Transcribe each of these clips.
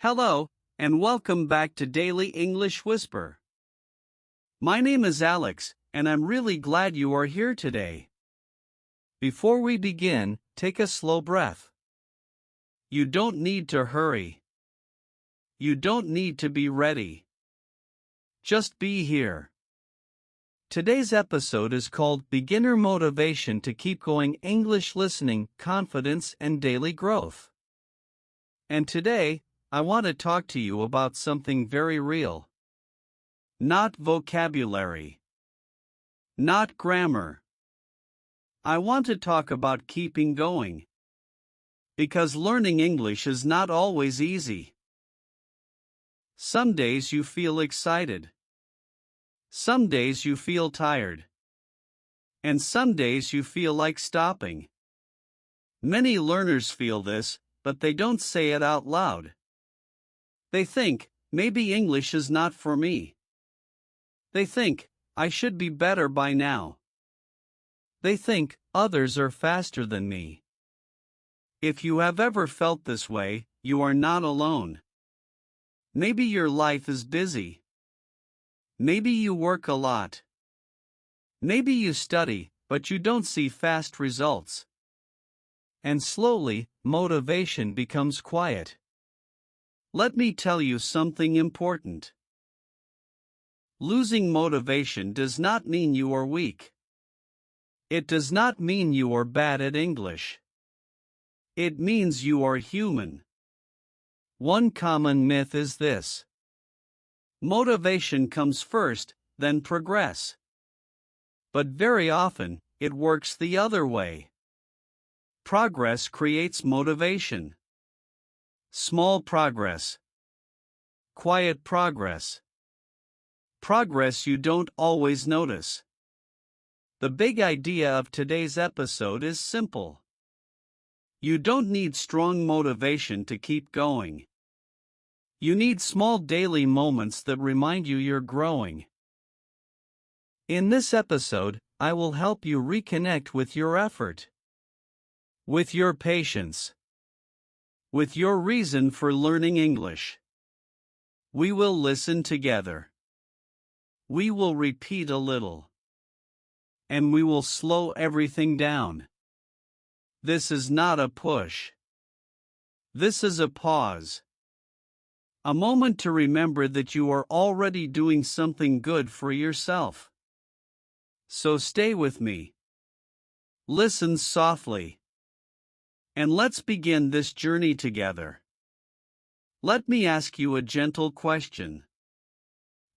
Hello, and welcome back to Daily English Whisper. My name is Alex, and I'm really glad you are here today. Before we begin, take a slow breath. You don't need to hurry. You don't need to be ready. Just be here. Today's episode is called Beginner Motivation to Keep Going: English Listening, Confidence, and Daily Growth. And today, I want to talk to you about something very real. Not vocabulary. Not grammar. I want to talk about keeping going. Because learning English is not always easy. Some days you feel excited. Some days you feel tired. And some days you feel like stopping. Many learners feel this, but they don't say it out loud. They think, maybe English is not for me. They think, I should be better by now. They think, others are faster than me. If you have ever felt this way, you are not alone. Maybe your life is busy. Maybe you work a lot. Maybe you study, but you don't see fast results. And slowly, motivation becomes quiet. Let me tell you something important. Losing motivation does not mean you are weak. It does not mean you are bad at English. It means you are human. One common myth is this: motivation comes first, then progress. But very often, it works the other way. Progress creates motivation. Small progress. Quiet progress. Progress you don't always notice. The big idea of today's episode is simple. You don't need strong motivation to keep going. You need small daily moments that remind you you're growing. In this episode, I will help you reconnect with your effort, with your patience, with your reason for learning English. We will listen together. We will repeat a little. And we will slow everything down. This is not a push. This is a pause. A moment to remember that you are already doing something good for yourself. So stay with me. Listen softly. And let's begin this journey together. Let me ask you a gentle question.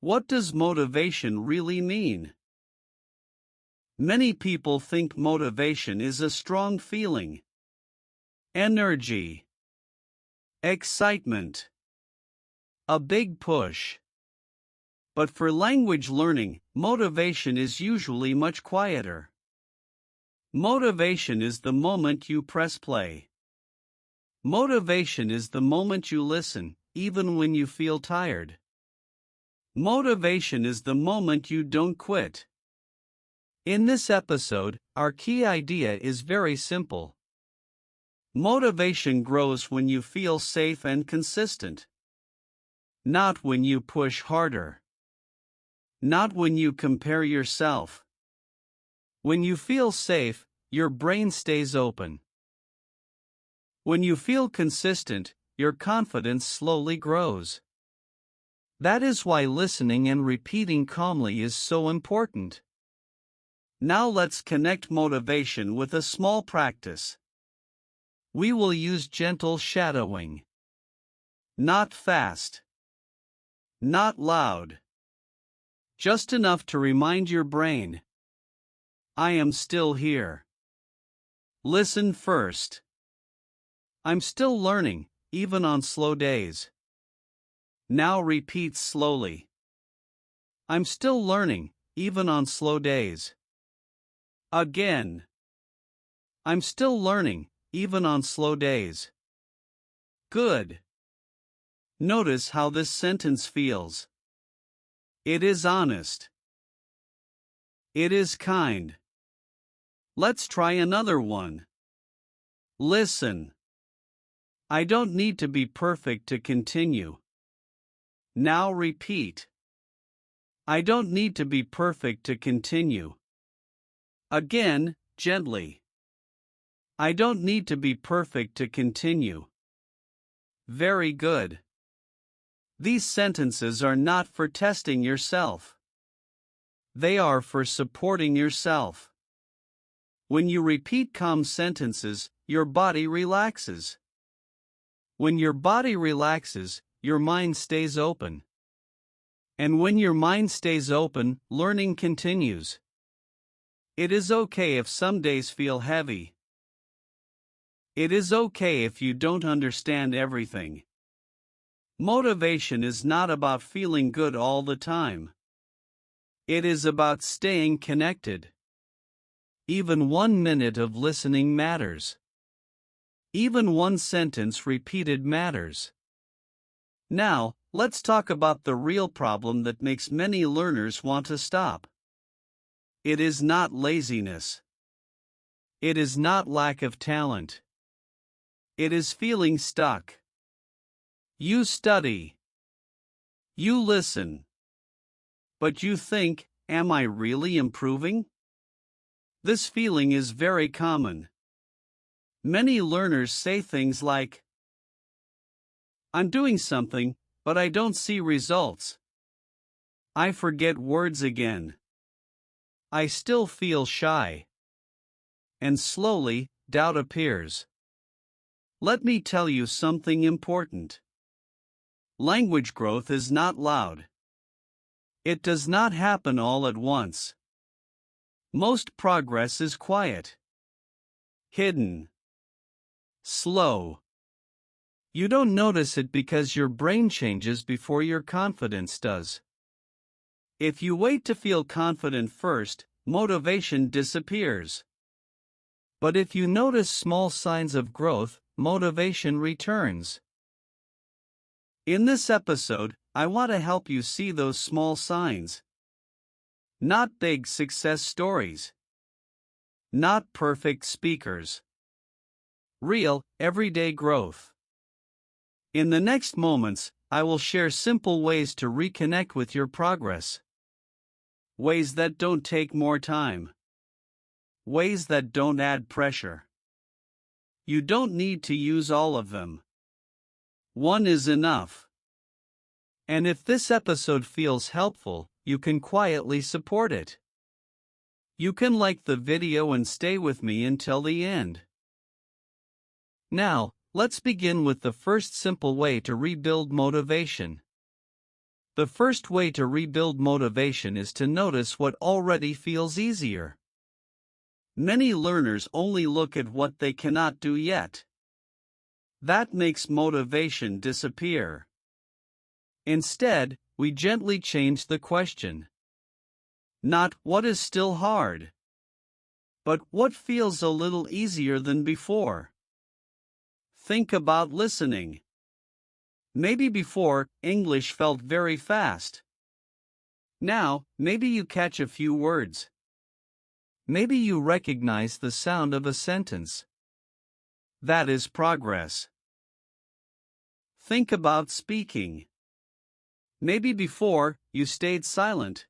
What does motivation really mean? Many people think motivation is a strong feeling. Energy. Excitement. A big push. But for language learning, motivation is usually much quieter. Motivation is the moment you press play. Motivation is the moment you listen, even when you feel tired. Motivation is the moment you don't quit. In this episode, our key idea is very simple. Motivation grows when you feel safe and consistent. Not when you push harder. Not when you compare yourself. When you feel safe, your brain stays open. When you feel consistent, your confidence slowly grows. That is why listening and repeating calmly is so important. Now let's connect motivation with a small practice. We will use gentle shadowing. Not fast. Not loud. Just enough to remind your brain, I am still here. Listen first. I'm still learning, even on slow days. Now repeat slowly. I'm still learning, even on slow days. Again. I'm still learning, even on slow days. Good. Notice how this sentence feels. It is honest. It is kind. Let's try another one. Listen. I don't need to be perfect to continue. Now repeat. I don't need to be perfect to continue. Again, gently. I don't need to be perfect to continue. Very good. These sentences are not for testing yourself. They are for supporting yourself. When you repeat calm sentences, your body relaxes. When your body relaxes, your mind stays open. And when your mind stays open, learning continues. It is okay if some days feel heavy. It is okay if you don't understand everything. Motivation is not about feeling good all the time. It is about staying connected. Even 1 minute of listening matters. Even one sentence repeated matters. Now, let's talk about the real problem that makes many learners want to stop. It is not laziness. It is not lack of talent. It is feeling stuck. You study. You listen. But you think, am I really improving? This feeling is very common. Many learners say things like, I'm doing something, but I don't see results. I forget words again. I still feel shy. And slowly, doubt appears. Let me tell you something important. Language growth is not loud. It does not happen all at once. Most progress is quiet, hidden, slow. You don't notice it because your brain changes before your confidence does. If you wait to feel confident first, motivation disappears. But if you notice small signs of growth, motivation returns. In this episode, I want to help you see those small signs. Not big success stories. Not perfect speakers. Real, everyday growth. In the next moments, I will share simple ways to reconnect with your progress. Ways that don't take more time. Ways that don't add pressure. You don't need to use all of them. One is enough. And if this episode feels helpful, you can quietly support it. You can like the video and stay with me until the end. Now, let's begin with the first simple way to rebuild motivation. The first way to rebuild motivation is to notice what already feels easier. Many learners only look at what they cannot do yet. That makes motivation disappear. Instead, we gently change the question. Not what is still hard, but what feels a little easier than before. Think about listening. Maybe before, English felt very fast. Now, maybe you catch a few words. Maybe you recognize the sound of a sentence. That is progress. Think about speaking. Maybe before, you stayed silent.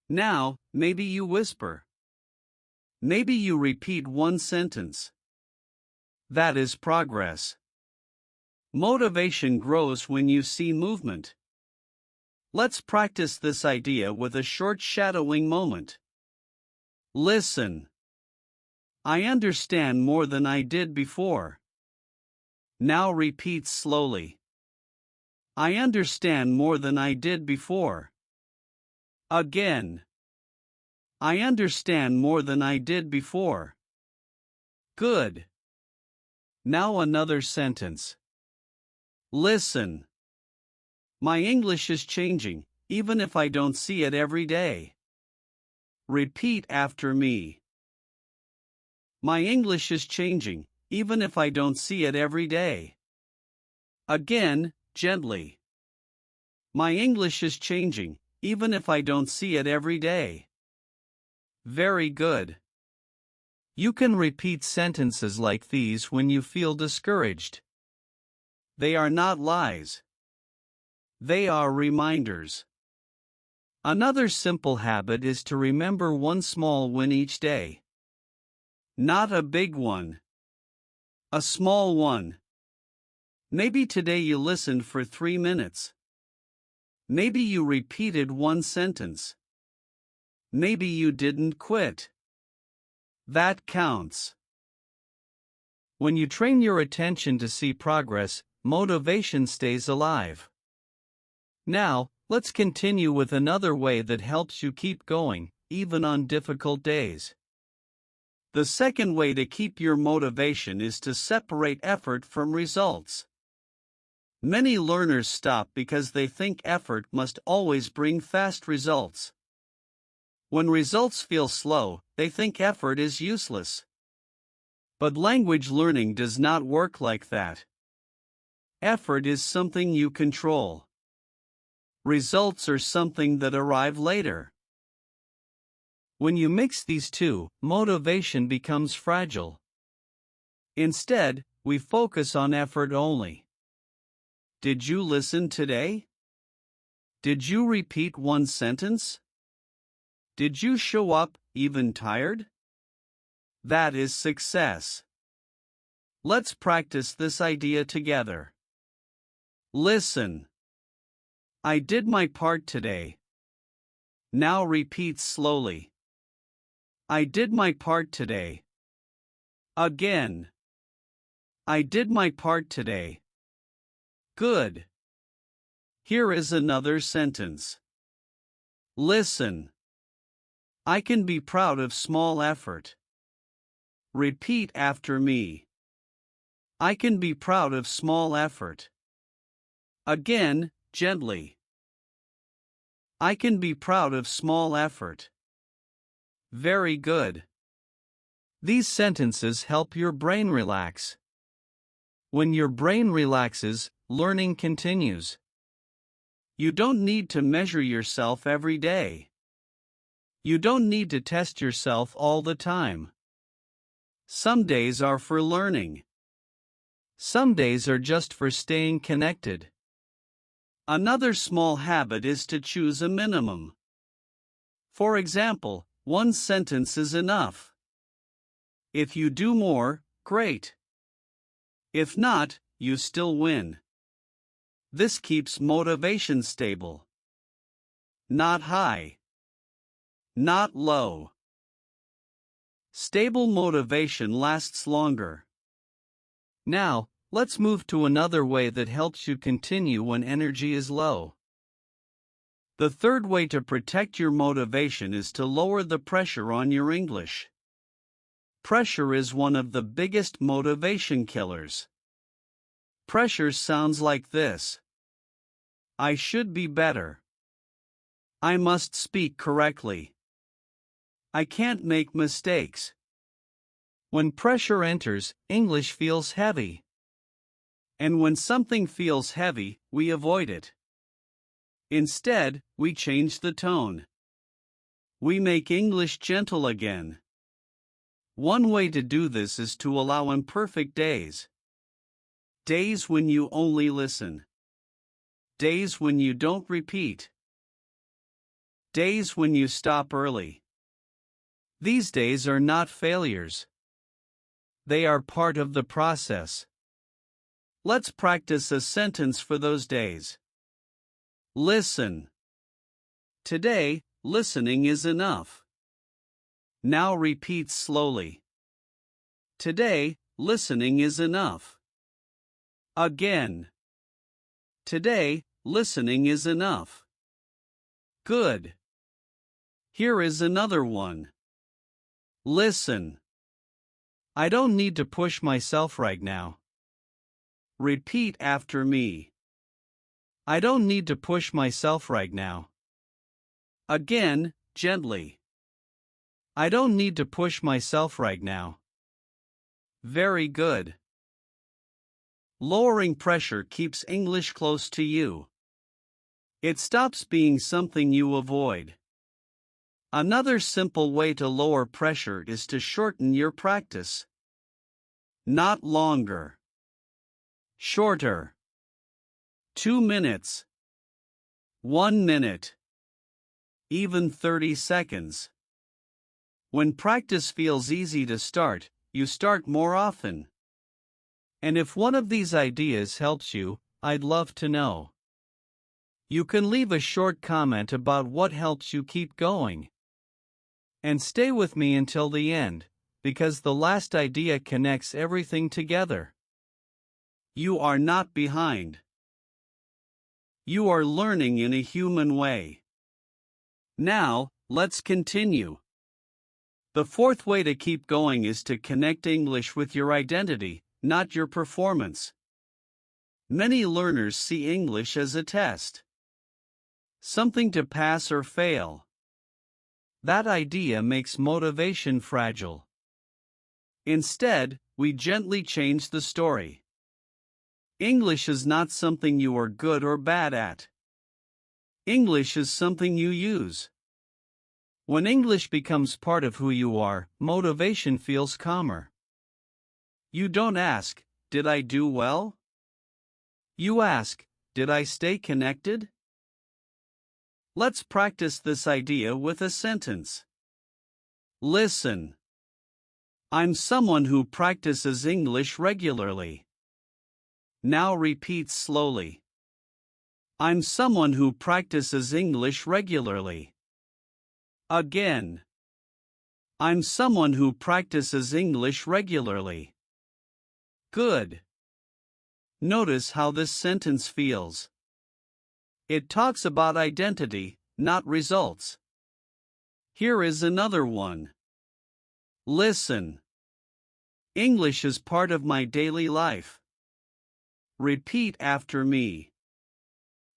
Now, maybe you whisper. Maybe you repeat one sentence. That is progress. Motivation grows when you see movement. Let's practice this idea with a short shadowing moment. Listen. I understand more than I did before. Now repeat slowly. I understand more than I did before. Again. I understand more than I did before. Good. Now another sentence. Listen. My English is changing, even if I don't see it every day. Repeat after me. My English is changing, even if I don't see it every day. Again, gently. My English is changing, even if I don't see it every day. Very good. You can repeat sentences like these when you feel discouraged. They are not lies. They are reminders. Another simple habit is to remember one small win each day. Not a big one. A small one. Maybe today you listened for 3 minutes. Maybe you repeated one sentence. Maybe you didn't quit. That counts. When you train your attention to see progress, motivation stays alive. Now, let's continue with another way that helps you keep going, even on difficult days. The second way to keep your motivation is to separate effort from results. Many learners stop because they think effort must always bring fast results. When results feel slow, they think effort is useless. But language learning does not work like that. Effort is something you control. Results are something that arrive later. When you mix these two, motivation becomes fragile. Instead, we focus on effort only. Did you listen today? Did you repeat one sentence? Did you show up, even tired? That is success. Let's practice this idea together. Listen. I did my part today. Now repeat slowly. I did my part today. Again. I did my part today. Good. Here is another sentence. Listen. I can be proud of small effort. Repeat after me. I can be proud of small effort. Again, gently. I can be proud of small effort. Very good. These sentences help your brain relax. When your brain relaxes, learning continues. You don't need to measure yourself every day. You don't need to test yourself all the time. Some days are for learning. Some days are just for staying connected. Another small habit is to choose a minimum. For example, one sentence is enough. If you do more, great. If not, you still win. This keeps motivation stable. Not high. Not low. Stable motivation lasts longer. Now, let's move to another way that helps you continue when energy is low. The third way to protect your motivation is to lower the pressure on your English. Pressure is one of the biggest motivation killers. Pressure sounds like this. I should be better. I must speak correctly. I can't make mistakes. When pressure enters, English feels heavy. And when something feels heavy, we avoid it. Instead, we change the tone. We make English gentle again. One way to do this is to allow imperfect days. Days when you only listen. Days when you don't repeat. Days when you stop early. These days are not failures. They are part of the process. Let's practice a sentence for those days. Listen. Today, listening is enough. Now repeat slowly. Today, listening is enough. Again. Today, listening is enough. Good. Here is another one. Listen. I don't need to push myself right now. Repeat after me. I don't need to push myself right now. Again, gently. I don't need to push myself right now. Very good. Lowering pressure keeps English close to you. It stops being something you avoid. Another simple way to lower pressure is to shorten your practice. Not longer. Shorter. 2 minutes, 1 minute, even 30 seconds. When practice feels easy to start, you start more often. And if one of these ideas helps you, I'd love to know. You can leave a short comment about what helps you keep going. And stay with me until the end, because the last idea connects everything together. You are not behind. You are learning in a human way. Now, let's continue. The fourth way to keep going is to connect English with your identity, not your performance. Many learners see English as a test, something to pass or fail. That idea makes motivation fragile. Instead, we gently change the story. English is not something you are good or bad at. English is something you use. When English becomes part of who you are, motivation feels calmer. You don't ask, "Did I do well?" You ask, "Did I stay connected?" Let's practice this idea with a sentence. Listen. I'm someone who practices English regularly. Now repeat slowly. I'm someone who practices English regularly. Again. I'm someone who practices English regularly. Good. Notice how this sentence feels. It talks about identity, not results. Here is another one. Listen. English is part of my daily life. Repeat after me.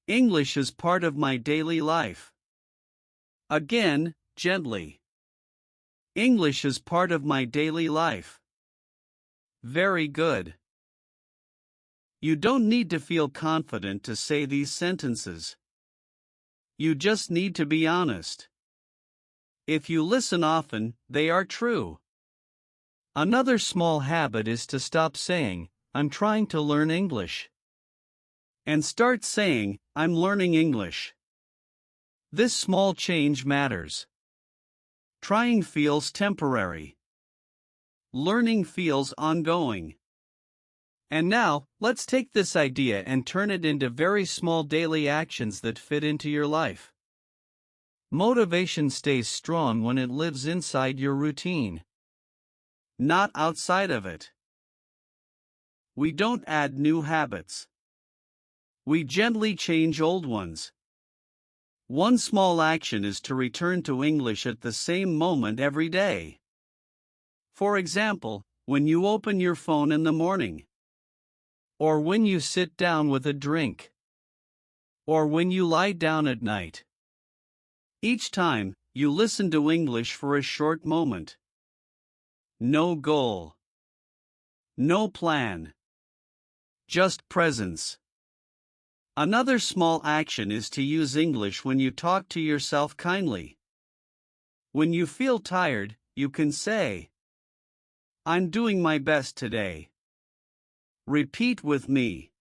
English is part of my daily life. Again, gently. English is part of my daily life. Very good. You don't need to feel confident to say these sentences. You just need to be honest. If you listen often, they are true. Another small habit is to stop saying, "I'm trying to learn English," and start saying, "I'm learning English." This small change matters. Trying feels temporary. Learning feels ongoing. And now, let's take this idea and turn it into very small daily actions that fit into your life. Motivation stays strong when it lives inside your routine, not outside of it. We don't add new habits. We gently change old ones. One small action is to return to English at the same moment every day. For example, when you open your phone in the morning, or when you sit down with a drink, or when you lie down at night. Each time, you listen to English for a short moment. No goal. No plan. Just presence. Another small action is to use English when you talk to yourself kindly. When you feel tired, you can say, "I'm doing my best today." Repeat with me.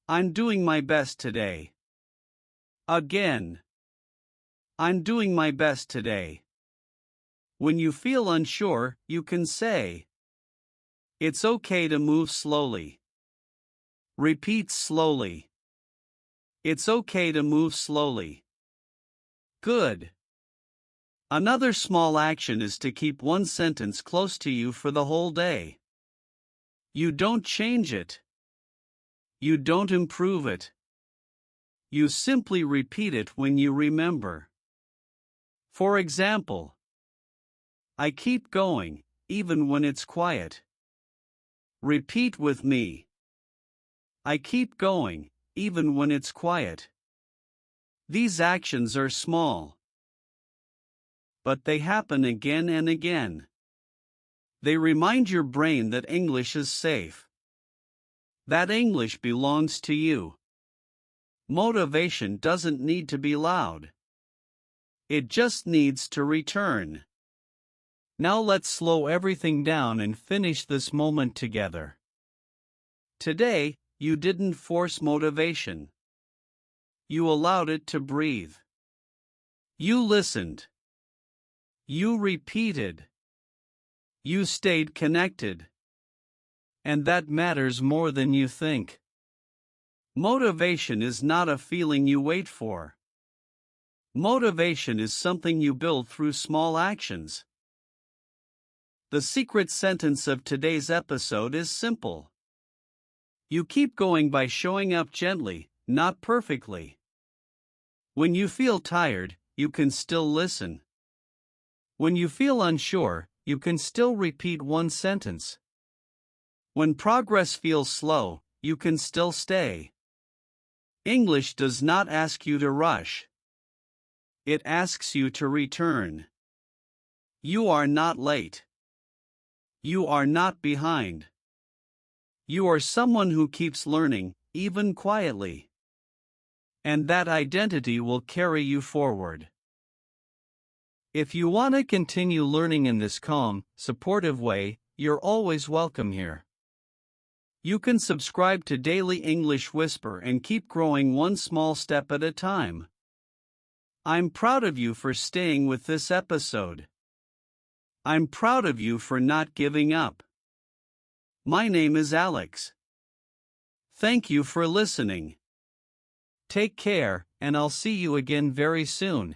I'm doing my best today. Again. I'm doing my best today. When you feel unsure, you can say, "It's okay to move slowly." Repeat slowly. It's okay to move slowly. Good. Another small action is to keep one sentence close to you for the whole day. You don't change it. You don't improve it. You simply repeat it when you remember. For example, I keep going, even when it's quiet. Repeat with me. I keep going, even when it's quiet. These actions are small, but they happen again and again. They remind your brain that English is safe, that English belongs to you. Motivation doesn't need to be loud. It just needs to return. Now let's slow everything down and finish this moment together. Today, You didn't force motivation. You allowed it to breathe. You listened. You repeated. You stayed connected. And that matters more than you think. Motivation is not a feeling you wait for. Motivation is something you build through small actions. The secret sentence of today's episode is simple. You keep going by showing up gently, not perfectly. When you feel tired, you can still listen. When you feel unsure, you can still repeat one sentence. When progress feels slow, you can still stay. English does not ask you to rush. It asks you to return. You are not late. You are not behind. You are someone who keeps learning, even quietly. And that identity will carry you forward. If you want to continue learning in this calm, supportive way, you're always welcome here. You can subscribe to Daily English Whisper and keep growing one small step at a time. I'm proud of you for staying with this episode. I'm proud of you for not giving up. My name is Alex. Thank you for listening. Take care, and I'll see you again very soon.